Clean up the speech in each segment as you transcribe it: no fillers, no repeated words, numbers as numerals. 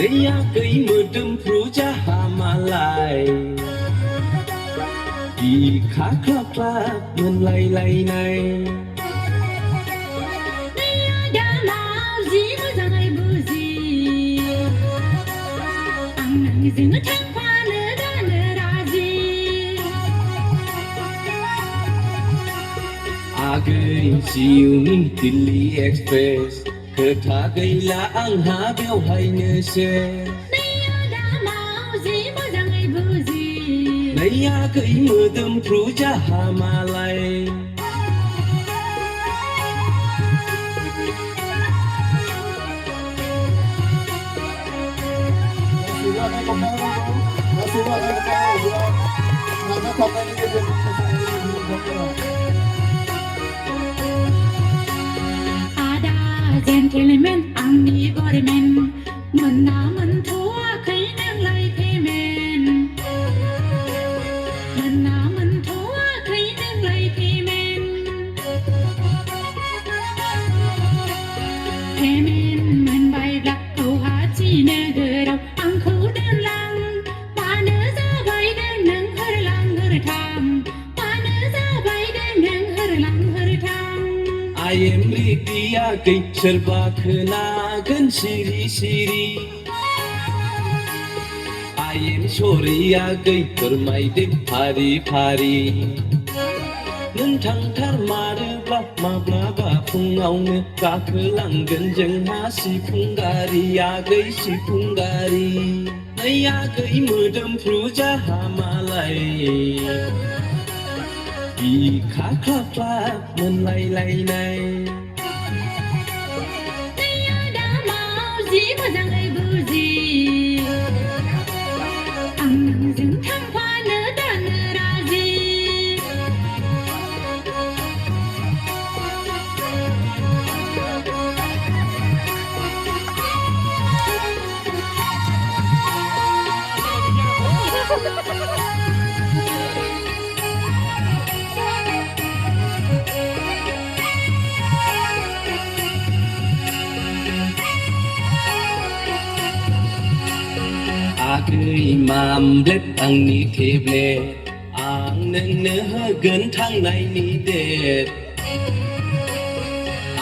याखै मोदोमफ्रु जाहा मालाय बिखा ख्लाब-ख्लाब मोनलायलायनाय दामाव जि मोजाङै बुजि आं नोंजों थांफानो दानो राजि आगै जिउनि दिल्ली एक्सप्रेस खोथा गैला आंहा बेवहायनोसै दामाव जि मोजाङै बुजि याखै मोदोमफ्रु जाहा मालाय आदा जेन्टेलमेन आंनि बरमेन मोनना मोनथ'वाखै नोंलाय पेमेन मोनना मोनथ'वाखै नोंलाय पेमेन मोनबायब्ला गुवाहाटि नोगोराव आंखौ दोनलां मानो जाबायदों नों होरलां होरथां मानो जाबायदों नों होरलां होरथां I am ready आगै सोरबा खोनागोन सिरि सिरि I am sorry आगै फोरमायदो फारि फारि नों थांथारमारोब्ला माब्लाबा फुङावनो गाखोलांगोन जोंहा सिफुं गारि आगै सिफुं गारि आगै मोदोमफ्रु जाहा मालाय बिखा ख्लाब-ख्लाब मोनलायलायनाय दामाव जि मोजाङै बुजि आं नोंजों थांफानो दानो राजि आगै मामब्लेट आंनि टेब्लेट आं नोंनो होगोन थांनायनि डेट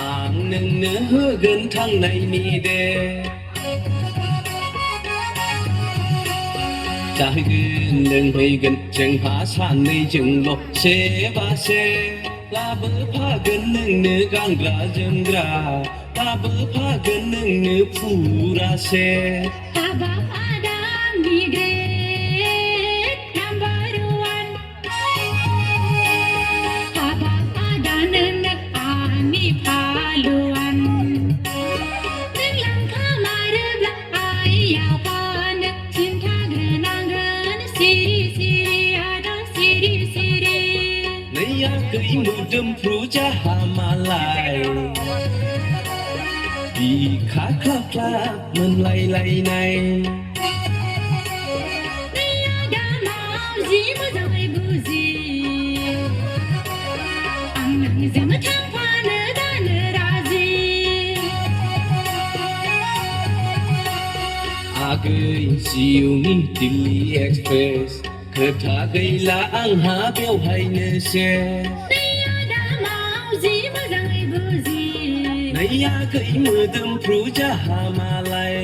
आं नोंनो होगोन थांनायनि डेट जाहैगोन लोंहैगोन जोंहा सानैजोंल' सेबासे लाबोफागोन नोंनो गानग्रा जोमग्रा लाबोफागोन नोंनो फुरासे हाबाब आदा आंनि ग्रेट नाम्बार वान हाबाब आदा नोंनो आंनि फालुवान नों लांखोमारोब्ला आइया फानो खिन्थाग्रोनांगोन सिरि सिरि आदा सिरि सिरि याखै मोदोमफ्रु जाहा मालाय बिखा ख्लाब-ख्लाब मोनलायलायनाय दामाव जि मोजाङै बुजि आं नोंजों थांफानो दानो राजि आगै जिउनि दिल्ली एक्सप्रेस खोथा गैला आंहा बेवहायनोसै दामाव जि मोजाङै बुजि याखै मोदोमफ्रु जाहा मालाय